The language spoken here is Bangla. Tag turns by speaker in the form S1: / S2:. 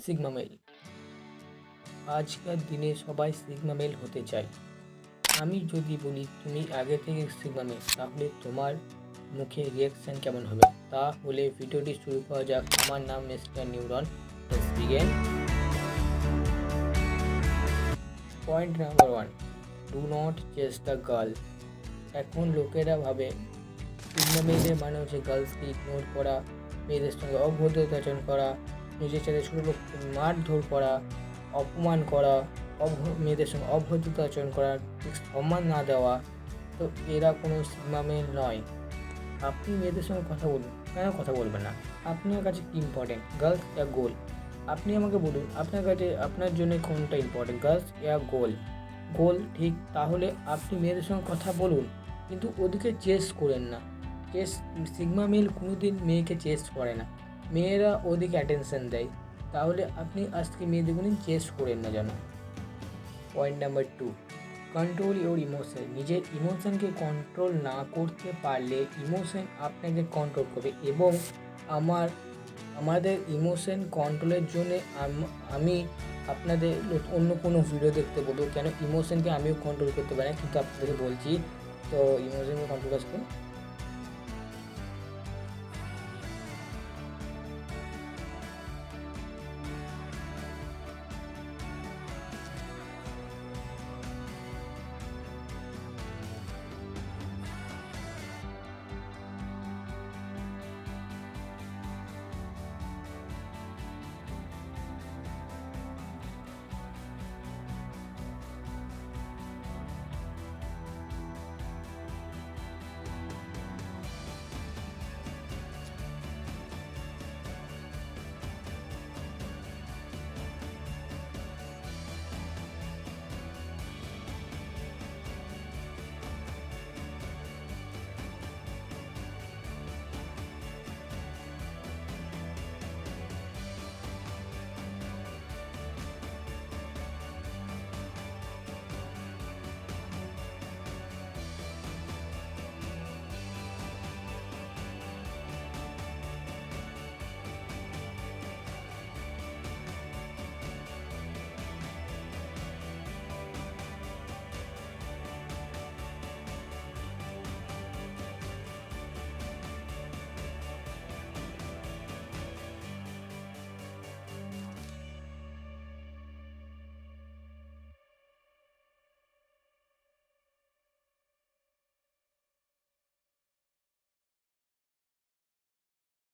S1: Sigma mail. আজকের দিনে সবাই সিগমা মেল হতে চায়। আমি যদি বলি তুমি আগে থেকে সিগমা মেল, তাহলে তোমার মুখে রিয়াকশান কেমন হবে? তাহলে ভিডিওটি শুরু করা যাক। আমার নাম Mister Neuron. Let's begin. Point number 1, do not chase the girl. এখন লোকেরা ভাবে সিগমা মেলের মানে হচ্ছে গার্লসকে ইগনোর করা, মেয়েদের সঙ্গে অভদ্রতা আচরণ করা, নিজের সাথে ছোটো লোককে মারধর করা, অপমান করা, মেয়েদের সঙ্গে অভদ্রতা আচরণ করা, ঠিক সম্মান না দেওয়া। তো এরা কোনো সিগমা মেল নয়। আপনি মেয়েদের সঙ্গে কথা বলুন, কেন কথা বলবেন না? আপনার কাছে কী ইম্পর্টেন্ট, গার্লস ইয়া গোল? আপনি আমাকে বলুন আপনার কাছে আপনার জন্য কোনটা ইম্পর্টেন্ট, গার্লস ইয়া গোল? গোল ঠিক, তাহলে আপনি মেয়েদের সঙ্গে কথা বলুন, কিন্তু ওদিকে চেস করেন না। সিগমা মেল কোনোদিন মেয়েকে চেস করে না, মেয়েরা ওদিকে অ্যাটেনশন দেয়। তাহলে আপনি আজকে মেয়েদের চেস করেন না যেন। Point number 2, control your emotion. নিজের ইমোশনকে কন্ট্রোল না করতে পারলে ইমোশন আপনাকে কন্ট্রোল করবে। এবং আমাদের ইমোশন কন্ট্রোলের জন্য আমি আপনাদের অন্য কোনো ভিডিও দেখতে বলবো, কেন ইমোশনকে আমিও কন্ট্রোল করতে পারি না, কিন্তু আপনাদেরকে বলছি। তো ইমোশনকে কন্ট্রোল করুন।